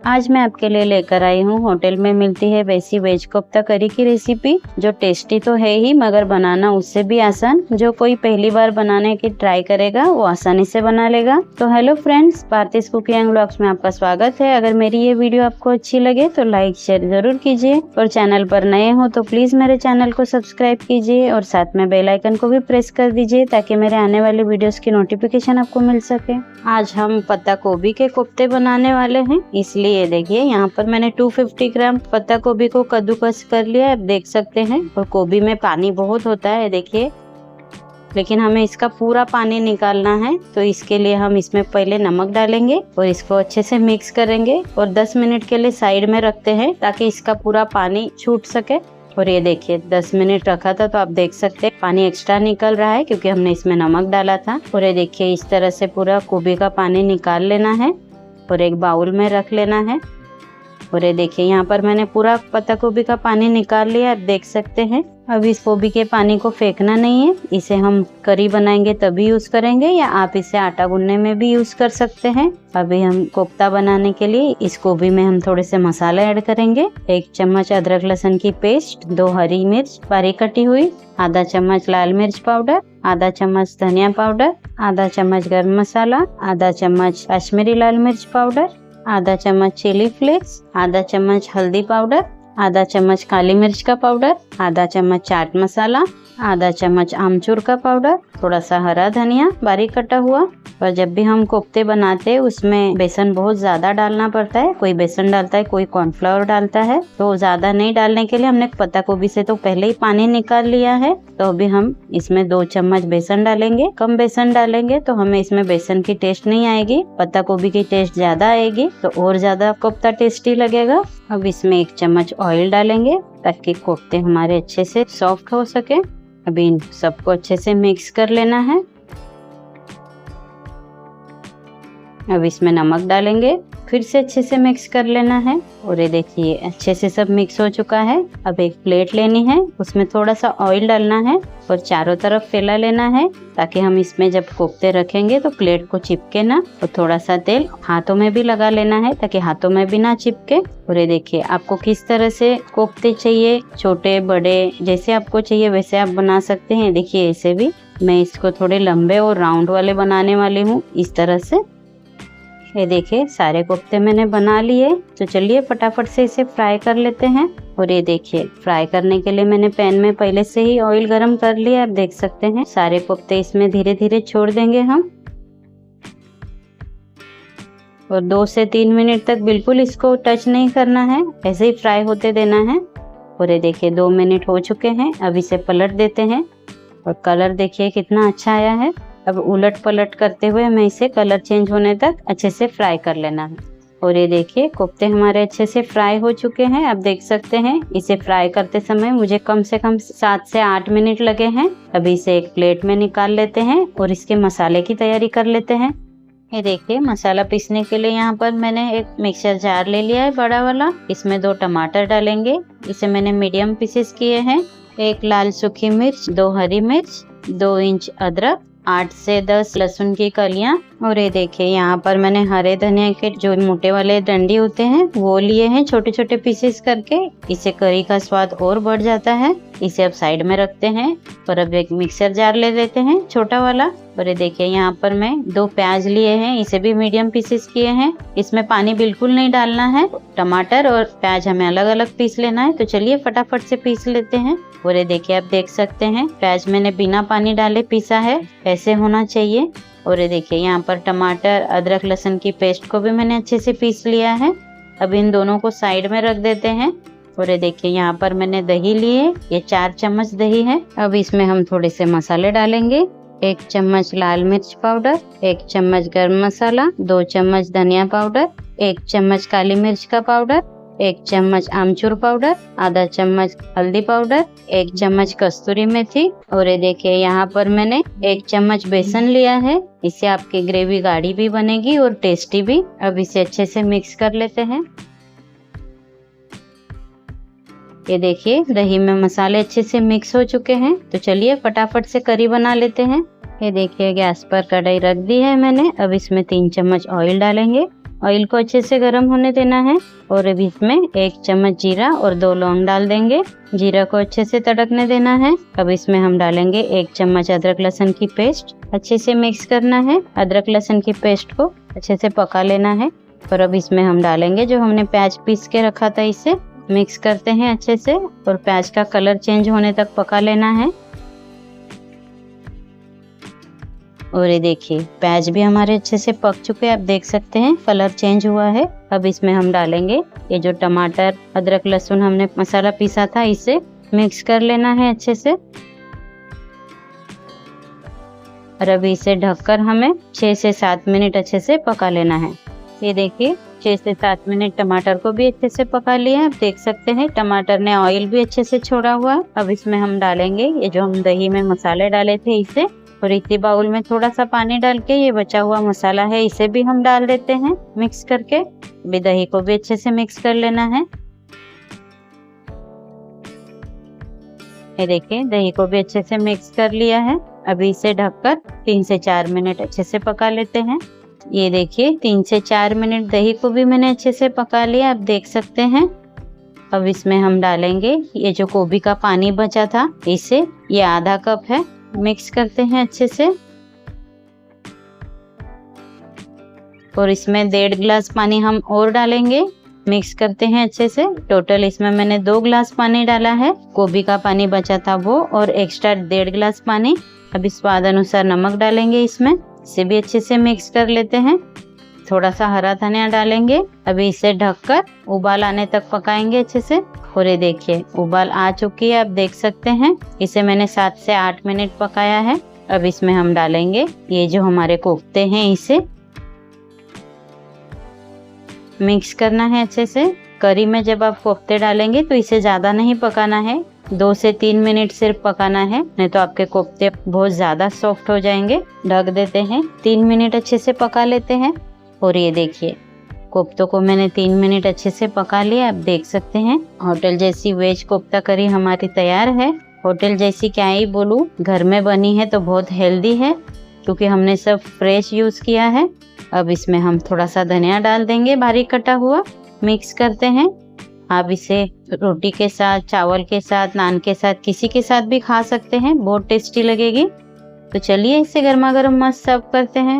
आज मैं आपके लिए लेकर आई हूँ होटल में मिलती है वैसी वेज कोफ्ता करी की रेसिपी, जो टेस्टी तो है ही मगर बनाना उससे भी आसान। जो कोई पहली बार बनाने की ट्राई करेगा वो आसानी से बना लेगा। तो हेलो फ्रेंड्स, भारतीज कुकिंग एंड व्लॉग्स में आपका स्वागत है। अगर मेरी ये वीडियो आपको अच्छी लगे तो लाइक शेयर जरूर कीजिए और चैनल पर नए हो तो प्लीज मेरे चैनल को सब्सक्राइब कीजिए और साथ में बेल आइकन को भी प्रेस कर दीजिए ताकि मेरे आने वाले वीडियोस की नोटिफिकेशन आपको मिल सके। आज हम पत्ता गोभी के कोफ्ते बनाने वाले हैं, इसलिए ये देखिए यहाँ पर मैंने 250 ग्राम पत्ता गोभी को कद्दूकस कर लिया, आप देख सकते हैं। और गोभी में पानी बहुत होता है देखिए, लेकिन हमें इसका पूरा पानी निकालना है। तो इसके लिए हम इसमें पहले नमक डालेंगे और इसको अच्छे से मिक्स करेंगे और 10 मिनट के लिए साइड में रखते हैं ताकि इसका पूरा पानी छूट सके। और ये देखिए 10 मिनट रखा था तो आप देख सकते हैं पानी एक्स्ट्रा निकल रहा है क्योंकि हमने इसमें नमक डाला था। और ये देखिए इस तरह से पूरा गोभी का पानी निकाल लेना है और एक बाउल में रख लेना है। और ये देखिए यहाँ पर मैंने पूरा पत्ता गोभी का पानी निकाल लिया, आप देख सकते हैं। अब इस गोभी के पानी को फेंकना नहीं है, इसे हम करी बनाएंगे तभी यूज करेंगे या आप इसे आटा गूंदने में भी यूज कर सकते हैं। अभी हम कोफ्ता बनाने के लिए इस गोभी में हम थोड़े से मसाले ऐड करेंगे। 1 चम्मच अदरक लहसुन की पेस्ट, 2 हरी मिर्च बारीक कटी हुई, आधा चम्मच लाल मिर्च पाउडर, आधा चम्मच धनिया पाउडर, आधा चम्मच गरम मसाला, आधा चम्मच कश्मीरी लाल मिर्च पाउडर, आधा चम्मच चिली फ्लेक्स, आधा चम्मच हल्दी पाउडर, आधा चम्मच काली मिर्च का पाउडर, आधा चम्मच चाट मसाला, आधा चम्मच आमचूर का पाउडर, थोड़ा सा हरा धनिया बारीक कटा हुआ। और जब भी हम कोफ्ते बनाते हैं उसमें बेसन बहुत ज्यादा डालना पड़ता है, कोई बेसन डालता है कोई कॉर्नफ्लावर डालता है। तो ज्यादा नहीं डालने के लिए हमने पत्ता गोभी से तो पहले ही पानी निकाल लिया है। तो अभी हम इसमें 2 चम्मच बेसन डालेंगे। कम बेसन डालेंगे तो हमें इसमें बेसन की टेस्ट नहीं आएगी, पत्ता गोभी की टेस्ट ज्यादा आएगी तो और ज्यादा कोफ्ता टेस्टी लगेगा। अब इसमें 1 चम्मच ऑयल डालेंगे ताकि कोफ्ते हमारे अच्छे से सॉफ्ट हो सके। अभी इन सबको अच्छे से मिक्स कर लेना है। अब इसमें नमक डालेंगे, फिर से अच्छे से मिक्स कर लेना है। और ये देखिए अच्छे से सब मिक्स हो चुका है। अब एक प्लेट लेनी है, उसमें थोड़ा सा ऑयल डालना है और चारों तरफ फैला लेना है ताकि हम इसमें जब कोफ्ते रखेंगे तो प्लेट को चिपके ना। और थोड़ा सा तेल हाथों में भी लगा लेना है ताकि हाथों में भी ना चिपके। और ये देखिए आपको किस तरह से कोफ्ते चाहिए, छोटे बड़े जैसे आपको चाहिए वैसे आप बना सकते हैं। देखिए ऐसे भी मैं इसको थोड़े लंबे और राउंड वाले बनाने वाली हूँ इस तरह से। ये देखिए सारे कोफ्ते मैंने बना लिए, तो चलिए फटाफट से इसे फ्राई कर लेते हैं। और ये देखिए फ्राई करने के लिए मैंने पैन में पहले से ही ऑयल गरम कर लिया, आप देख सकते हैं। सारे कोफ्ते इसमें धीरे धीरे छोड़ देंगे हम और 2 से 3 मिनट तक बिल्कुल इसको टच नहीं करना है, ऐसे ही फ्राई होते देना है। और ये देखिए 2 मिनट हो चुके हैं, अब इसे पलट देते हैं और कलर देखिए कितना अच्छा आया है। अब उलट पलट करते हुए हमें इसे कलर चेंज होने तक अच्छे से फ्राई कर लेना है। और ये देखिए कोफ्ते हमारे अच्छे से फ्राई हो चुके हैं, आप देख सकते हैं। इसे फ्राई करते समय मुझे कम से कम 7 से 8 मिनट लगे हैं। अभी इसे एक प्लेट में निकाल लेते हैं और इसके मसाले की तैयारी कर लेते हैं। ये देखिए मसाला पीसने के लिए यहाँ पर मैंने एक मिक्सर जार ले लिया है बड़ा वाला। इसमें 2 टमाटर डालेंगे, इसे मैंने मीडियम पीसेस किए हैं। 1 लाल सूखी मिर्च, 2 हरी मिर्च, 2 इंच अदरक, 8 से 10 लहसुन की कलियां। और ये देखिए यहाँ पर मैंने हरे धनिया के जो मोटे वाले डंडी होते हैं वो लिए हैं छोटे छोटे पीसेस करके, इससे करी का स्वाद और बढ़ जाता है। इसे अब साइड में रखते हैं और अब एक मिक्सर जार ले लेते हैं छोटा वाला। और ये देखिए यहाँ पर मैं 2 प्याज लिए हैं, इसे भी मीडियम पीसेस किए हैं। इसमें पानी बिल्कुल नहीं डालना है, टमाटर और प्याज हमें अलग अलग पीस लेना है। तो चलिए फटाफट से पीस लेते हैं। और ये देखिए आप देख सकते हैं प्याज मैंने बिना पानी डाले पीसा है, ऐसे होना चाहिए। और ये देखिए यहाँ पर टमाटर अदरक लहसुन की पेस्ट को भी मैंने अच्छे से पीस लिया है। अब इन दोनों को साइड में रख देते हैं। और ये देखिए यहाँ पर मैंने दही लिए, ये 4 चम्मच दही है। अब इसमें हम थोड़े से मसाले डालेंगे। 1 चम्मच लाल मिर्च पाउडर, 1 चम्मच गरम मसाला, 2 चम्मच धनिया पाउडर, 1 चम्मच काली मिर्च का पाउडर, 1 चम्मच आमचूर पाउडर, आधा चम्मच हल्दी पाउडर, 1 चम्मच कस्तूरी मेथी। और ये देखिए यहाँ पर मैंने 1 चम्मच बेसन लिया है, इससे आपकी ग्रेवी गाढ़ी भी बनेगी और टेस्टी भी। अब इसे अच्छे से मिक्स कर लेते हैं। ये देखिए दही में मसाले अच्छे से मिक्स हो चुके हैं, तो चलिए फटाफट से करी बना लेते हैं। ये देखिए गैस पर कढ़ाई रख दी है मैंने। अब इसमें 3 चम्मच ऑयल डालेंगे ऑयल को अच्छे से गर्म होने देना है और अभी इसमें 1 चम्मच जीरा और 2 लौंग डाल देंगे। जीरा को अच्छे से तड़कने देना है। अब इसमें हम डालेंगे 1 चम्मच अदरक लहसुन की पेस्ट। अच्छे से मिक्स करना है। अदरक लहसुन की पेस्ट को अच्छे से पका लेना है। और अब इसमें हम डालेंगे जो हमने प्याज पीस के रखा था, इसे मिक्स करते हैं अच्छे से और प्याज का कलर चेंज होने तक पका लेना है। और ये देखिए प्याज भी हमारे अच्छे से पक चुके हैं। आप देख सकते हैं कलर चेंज हुआ है। अब इसमें हम डालेंगे ये जो टमाटर अदरक लहसुन हमने मसाला पीसा था, इसे मिक्स कर लेना है अच्छे से। और अभी इसे ढककर हमें 6 से 7 मिनट अच्छे से पका लेना है। ये देखिए 6 से 7 मिनट टमाटर को भी अच्छे से पका लिया है। आप देख सकते हैं टमाटर ने ऑयल भी अच्छे से छोड़ा हुआ है। अब इसमें हम डालेंगे ये जो हम दही में मसाले डाले थे, इसे, और इसी बाउल में थोड़ा सा पानी डाल के ये बचा हुआ मसाला है, इसे भी हम डाल देते हैं मिक्स करके। अभी दही को भी अच्छे से मिक्स कर लेना है। ये देखिए दही को भी अच्छे से मिक्स कर लिया है। अभी इसे ढककर 3 से 4 मिनट अच्छे से पका लेते हैं। ये देखिए 3 से 4 मिनट दही को भी मैंने अच्छे से पका लिया, आप देख सकते हैं। अब इसमें हम डालेंगे ये जो गोभी का पानी बचा था, इसे, ये आधा कप है, मिक्स करते हैं अच्छे से। और इसमें 1.5 गिलास पानी हम और डालेंगे, मिक्स करते हैं अच्छे से। टोटल इसमें मैंने 2 गिलास पानी डाला है, गोभी का पानी बचा था वो, और एक्स्ट्रा 1.5 गिलास पानी। अभी स्वाद अनुसार नमक डालेंगे इसमें, इसे भी अच्छे से मिक्स कर लेते हैं। थोड़ा सा हरा धनिया डालेंगे। अभी इसे ढककर उबाल आने तक पकाएंगे अच्छे से। और ये देखिए उबाल आ चुकी है, आप देख सकते हैं। इसे मैंने 7 से 8 मिनट पकाया है। अब इसमें हम डालेंगे ये जो हमारे कोफ्ते हैं, इसे मिक्स करना है अच्छे से। करी में जब आप कोफ्ते डालेंगे तो इसे ज़्यादा नहीं पकाना है, 2 से 3 मिनट सिर्फ पकाना है, नहीं तो आपके कोफ्ते बहुत ज़्यादा सॉफ्ट हो जाएंगे। ढक देते हैं, 3 मिनट अच्छे से पका लेते हैं। और ये देखिए कोफ्तों को मैंने 3 मिनट अच्छे से पका लिया, आप देख सकते हैं। होटल जैसी वेज कोफ्ता करी हमारी तैयार है। होटल जैसी क्या ही बोलूँ, घर में बनी है तो बहुत हेल्दी है, क्योंकि हमने सब फ्रेश यूज़ किया है। अब इसमें हम थोड़ा सा धनिया डाल देंगे बारीक कटा हुआ, मिक्स करते हैं। आप इसे रोटी के साथ, चावल के साथ, नान के साथ, किसी के साथ भी खा सकते हैं, बहुत टेस्टी लगेगी। तो चलिए इसे गर्मा गर्म मस्त सर्व करते हैं।